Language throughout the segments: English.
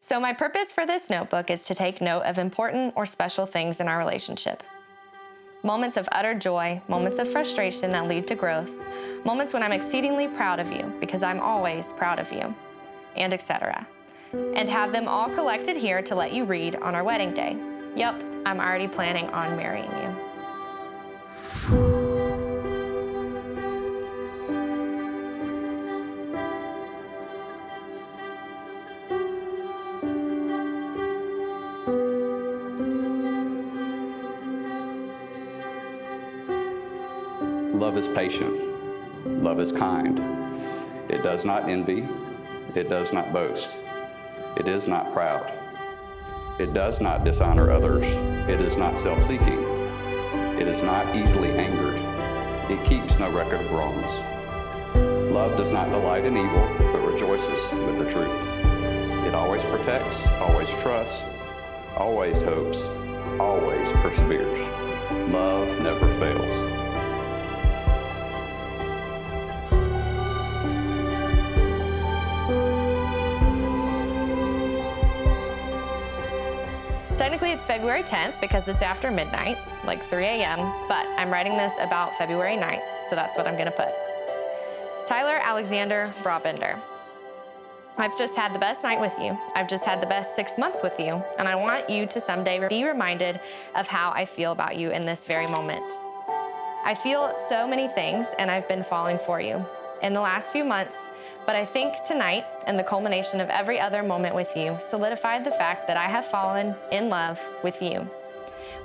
So my purpose for this notebook is to take note of important or special things in our relationship. Moments of utter joy, moments of frustration that lead to growth, moments when I'm exceedingly proud of you because I'm always proud of you, and etc. And have them all collected here to let you read on our wedding day. Yep, I'm already planning on marrying you. Love is patient. Love is kind. It does not envy. It does not boast. It is not proud. It does not dishonor others. It is not self-seeking. It is not easily angered. It keeps no record of wrongs. Love does not delight in evil, but rejoices with the truth. It always protects, always trusts, always hopes, always perseveres. Love never fails. Technically, it's February 10th because it's after midnight, like 3 a.m., but I'm writing this about February 9th, so that's what I'm gonna put. Tyler Alexander Brabender. I've just had the best night with you. I've just had the best 6 months with you, and I want you to someday be reminded of how I feel about you in this very moment. I feel so many things, and I've been falling for you in the last few months, but I think tonight, and the culmination of every other moment with you, solidified the fact that I have fallen in love with you.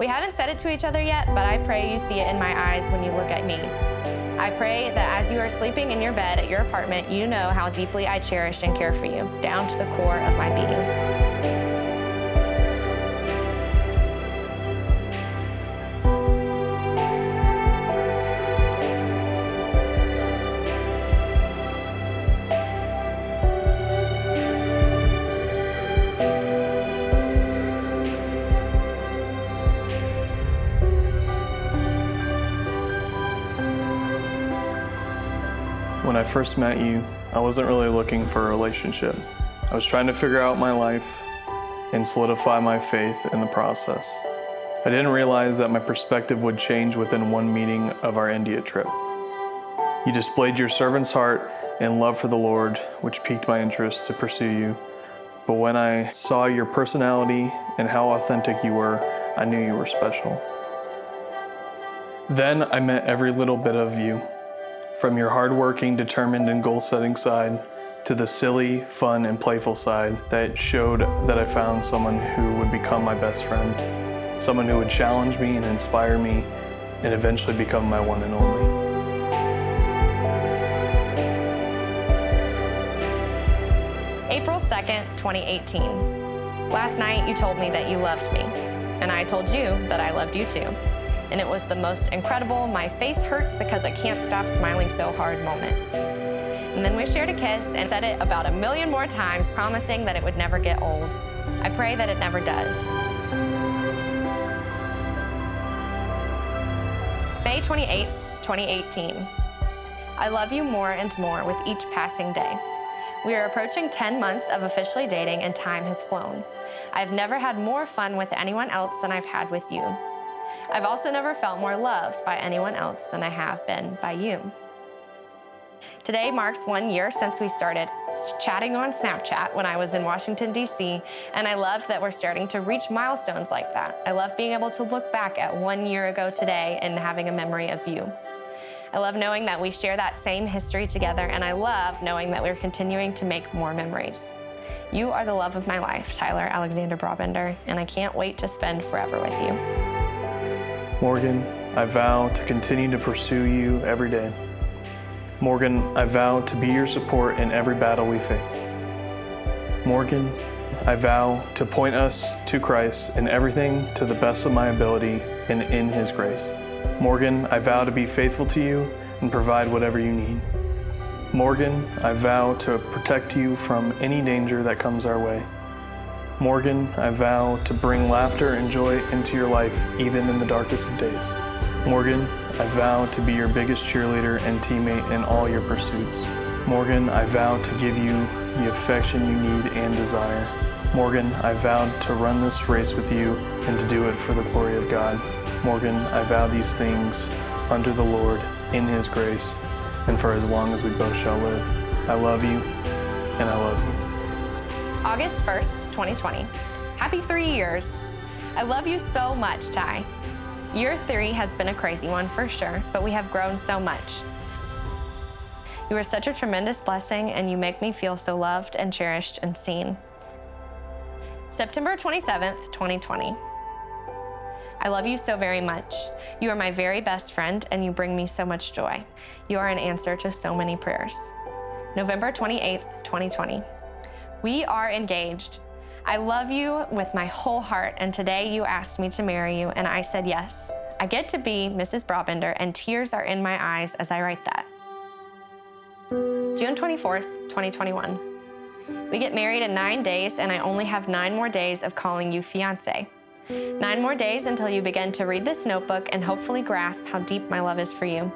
We haven't said it to each other yet, but I pray you see it in my eyes when you look at me. I pray that as you are sleeping in your bed at your apartment, you know how deeply I cherish and care for you, down to the core of my being. When I first met you, I wasn't really looking for a relationship. I was trying to figure out my life and solidify my faith in the process. I didn't realize that my perspective would change within one meeting of our India trip. You displayed your servant's heart and love for the Lord, which piqued my interest to pursue you. But when I saw your personality and how authentic you were, I knew you were special. Then I met every little bit of you. From your hardworking, determined, and goal-setting side to the silly, fun, and playful side that showed that I found someone who would become my best friend, someone who would challenge me and inspire me and eventually become my one and only. April 2nd, 2018. Last night you told me that you loved me, and I told you that I loved you too. And it was the most incredible, my face hurts because I can't stop smiling so hard moment. And then we shared a kiss and said it about 1,000,000 more times, promising that it would never get old. I pray that it never does. May 28th, 2018. I love you more and more with each passing day. We are approaching 10 months of officially dating and time has flown. I've never had more fun with anyone else than I've had with you. I've also never felt more loved by anyone else than I have been by you. Today marks 1 year since we started chatting on Snapchat when I was in Washington, D.C., and I love that we're starting to reach milestones like that. I love being able to look back at 1 year ago today and having a memory of you. I love knowing that we share that same history together, and I love knowing that we're continuing to make more memories. You are the love of my life, Tyler Alexander Brabender, and I can't wait to spend forever with you. Morgan, I vow to continue to pursue you every day. Morgan, I vow to be your support in every battle we face. Morgan, I vow to point us to Christ in everything to the best of my ability and in His grace. Morgan, I vow to be faithful to you and provide whatever you need. Morgan, I vow to protect you from any danger that comes our way. Morgan, I vow to bring laughter and joy into your life, even in the darkest of days. Morgan, I vow to be your biggest cheerleader and teammate in all your pursuits. Morgan, I vow to give you the affection you need and desire. Morgan, I vowed to run this race with you and to do it for the glory of God. Morgan, I vow these things under the Lord in His grace and for as long as we both shall live. I love you, and I love you. August 1st, 2020. Happy 3 years. I love you so much, Ty. Year 3 has been a crazy one for sure, but we have grown so much. You are such a tremendous blessing, and you make me feel so loved and cherished and seen. September 27th, 2020. I love you so very much. You are my very best friend, and you bring me so much joy. You are an answer to so many prayers. November 28th, 2020. We are engaged. I love you with my whole heart, and today you asked me to marry you, and I said yes. I get to be Mrs. Brabender, and tears are in my eyes as I write that. June 24th, 2021. We get married in 9 days, and I only have 9 more days of calling you fiancé. 9 more days until you begin to read this notebook and hopefully grasp how deep my love is for you.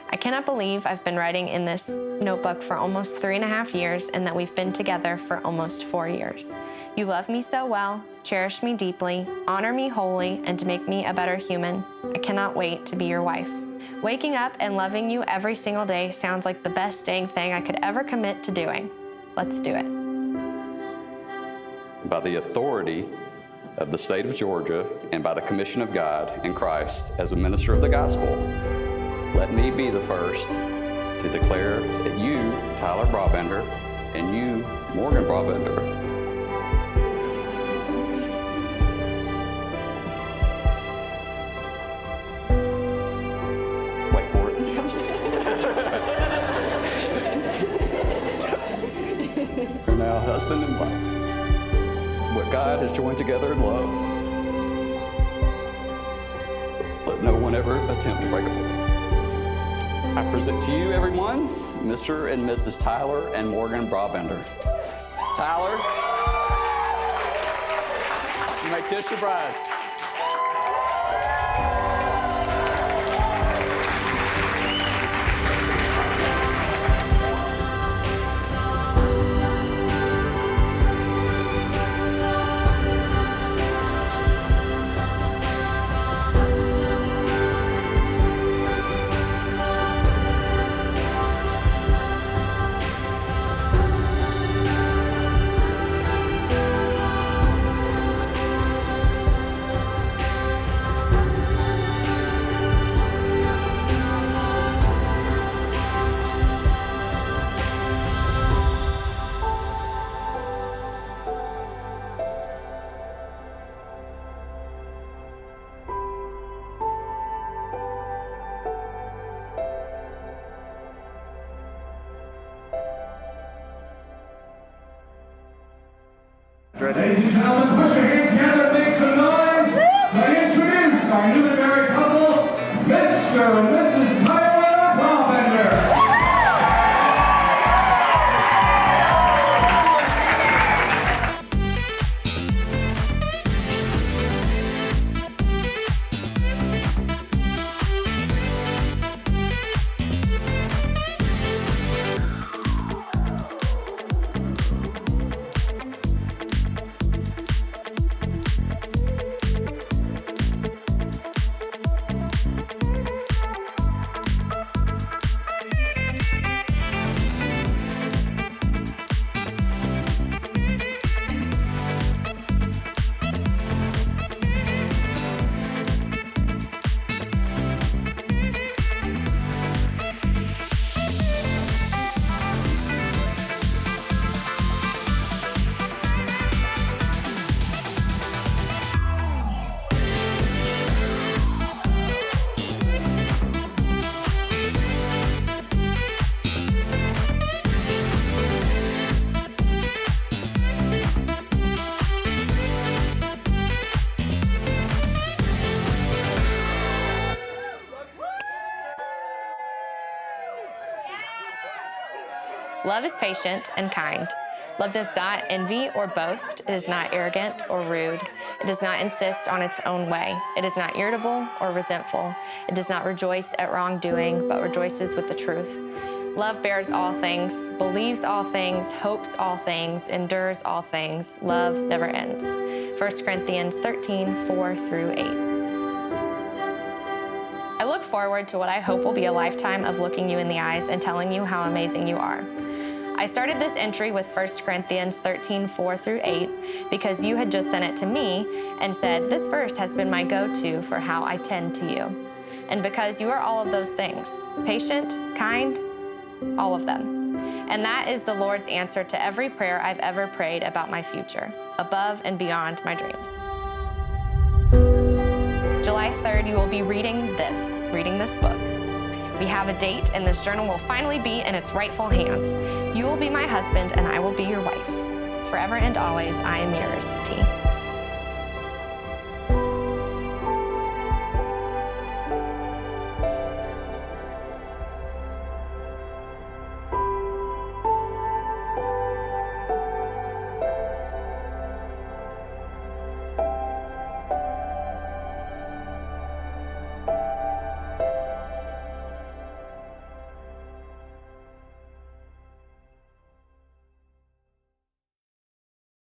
I cannot believe I've been writing in this notebook for almost 3.5 years and that we've been together for almost 4 years. You love me so well, cherish me deeply, honor me wholly, and to make me a better human. I cannot wait to be your wife. Waking up and loving you every single day sounds like the best dang thing I could ever commit to doing. Let's do it. By the authority of the state of Georgia and by the commission of God in Christ as a minister of the gospel, let me be the first to declare that you, Tyler Brabender, and you, Morgan Brabender, wait for it, are now husband and wife. What God has joined together in love, let no one ever attempt to break apart. I present to you, everyone, Mr. and Mrs. Tyler and Morgan Brabender. Tyler, you may kiss your bride. Ladies and gentlemen, put your hands together and make some noise. So I introduce our newly married couple, Mr. and Mrs. Tyler Brabender. Love is patient and kind. Love does not envy or boast. It is not arrogant or rude. It does not insist on its own way. It is not irritable or resentful. It does not rejoice at wrongdoing, but rejoices with the truth. Love bears all things, believes all things, hopes all things, endures all things. Love never ends. 1 Corinthians 13, 4 through 8. I look forward to what I hope will be a lifetime of looking you in the eyes and telling you how amazing you are. I started this entry with 1 Corinthians 13, 4 through 8 because you had just sent it to me and said, this verse has been my go-to for how I tend to you. And because you are all of those things, patient, kind, all of them. And that is the Lord's answer to every prayer I've ever prayed about my future, above and beyond my dreams. July 3rd, you will be reading this book. We have a date, and this journal will finally be in its rightful hands. You will be my husband, and I will be your wife. Forever and always, I am yours, T.